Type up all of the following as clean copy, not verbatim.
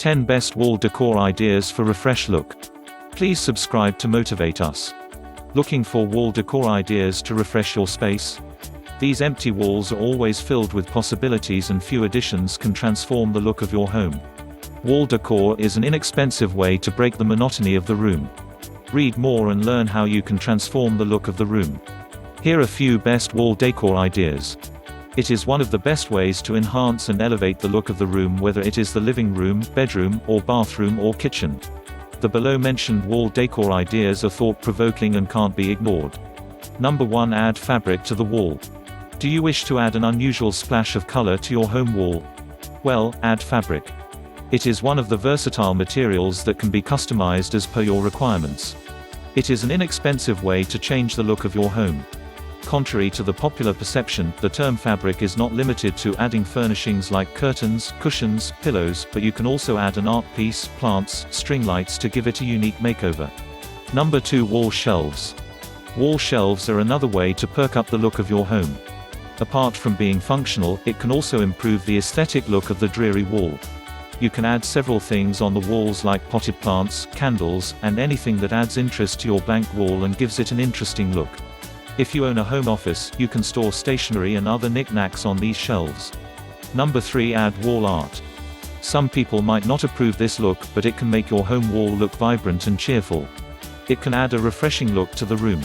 10 Best Wall Decor Ideas for Refresh Look. Please subscribe to motivate us. Looking for wall decor ideas to refresh your space? These empty walls are always filled with possibilities, and few additions can transform the look of your home. Wall decor is an inexpensive way to break the monotony of the room. Read more and learn how you can transform the look of the room. Here are a few best wall decor ideas. It is one of the best ways to enhance and elevate the look of the room, whether it is the living room, bedroom, or bathroom or kitchen. The below-mentioned wall decor ideas are thought-provoking and can't be ignored. Number 1. Add fabric to the wall. Do you wish to add an unusual splash of color to your home wall? Well, add fabric. It is one of the versatile materials that can be customized as per your requirements. It is an inexpensive way to change the look of your home. Contrary to the popular perception, the term fabric is not limited to adding furnishings like curtains, cushions, pillows, but you can also add an art piece, plants, string lights to give it a unique makeover. Number 2. Wall shelves. Wall shelves are another way to perk up the look of your home. Apart from being functional, it can also improve the aesthetic look of the dreary wall. You can add several things on the walls like potted plants, candles, and anything that adds interest to your blank wall and gives it an interesting look. If you own a home office, you can store stationery and other knickknacks on these shelves. Number 3. Add wall art. Some people might not approve this look, but it can make your home wall look vibrant and cheerful. It can add a refreshing look to the room.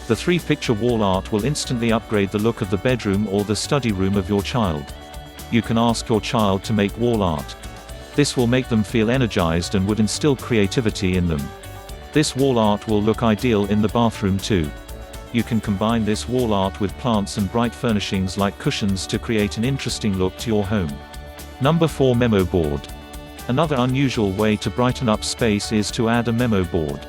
The 3-picture wall art will instantly upgrade the look of the bedroom or the study room of your child. You can ask your child to make wall art. This will make them feel energized and would instill creativity in them. This wall art will look ideal in the bathroom too. You can combine this wall art with plants and bright furnishings like cushions to create an interesting look to your home. Number 4. Memo board. Another unusual way to brighten up space is to add a memo board.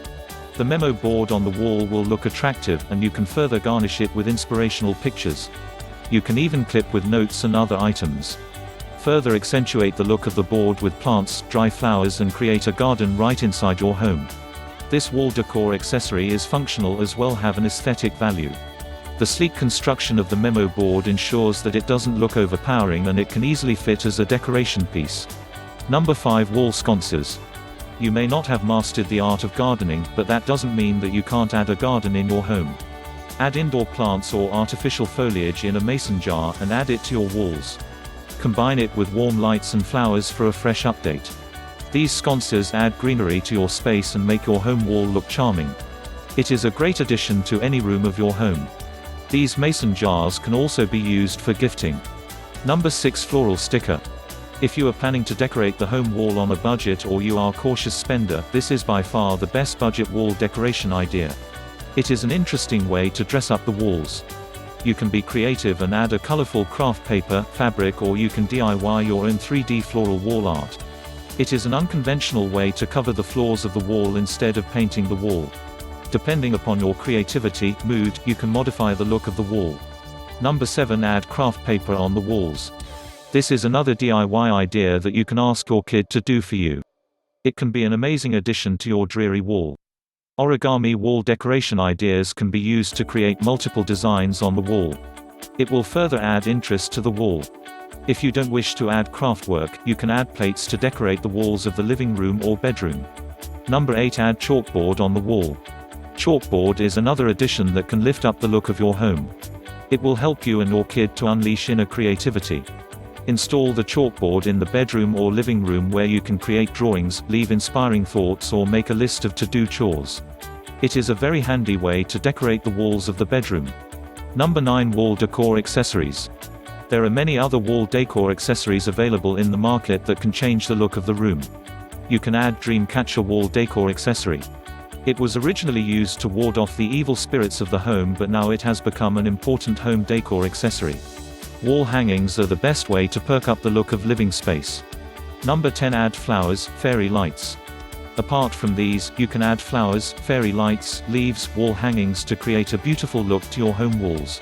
The memo board on the wall will look attractive, and you can further garnish it with inspirational pictures. You can even clip with notes and other items. Further accentuate the look of the board with plants, dry flowers, and create a garden right inside your home. This wall decor accessory is functional as well as have an aesthetic value. The sleek construction of the memo board ensures that it doesn't look overpowering, and it can easily fit as a decoration piece. Number 5. Wall sconces. You may not have mastered the art of gardening, but that doesn't mean that you can't add a garden in your home. Add indoor plants or artificial foliage in a mason jar and add it to your walls. Combine it with warm lights and flowers for a fresh update. These sconces add greenery to your space and make your home wall look charming. It is a great addition to any room of your home. These mason jars can also be used for gifting. Number 6. Floral sticker. If you are planning to decorate the home wall on a budget, or you are a cautious spender, this is by far the best budget wall decoration idea. It is an interesting way to dress up the walls. You can be creative and add a colorful craft paper, fabric, or you can DIY your own 3D floral wall art. It is an unconventional way to cover the floors of the wall instead of painting the wall. Depending upon your creativity, mood, you can modify the look of the wall. Number 7. Add craft paper on the walls. This is another DIY idea that you can ask your kid to do for you. It can be an amazing addition to your dreary wall. Origami wall decoration ideas can be used to create multiple designs on the wall. It will further add interest to the wall. If you don't wish to add craft work, you can add plates to decorate the walls of the living room or bedroom. Number 8. Add chalkboard on the wall. Chalkboard is another addition that can lift up the look of your home. It will help you and your kid to unleash inner creativity. Install the chalkboard in the bedroom or living room, where you can create drawings, leave inspiring thoughts, or make a list of to-do chores. It is a very handy way to decorate the walls of the bedroom. Number 9. Wall decor accessories. There are many other wall decor accessories available in the market that can change the look of the room. You can add dream catcher wall decor accessory. It was originally used to ward off the evil spirits of the home, but now it has become an important home decor accessory. Wall hangings are the best way to perk up the look of living space. Number 10. Add flowers, fairy lights. Apart from these, you can add flowers, fairy lights, leaves, wall hangings to create a beautiful look to your home walls.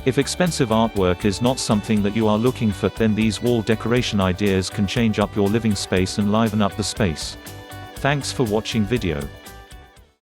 If expensive artwork is not something that you are looking for, then these wall decoration ideas can change up your living space and liven up the space. Thanks for watching video.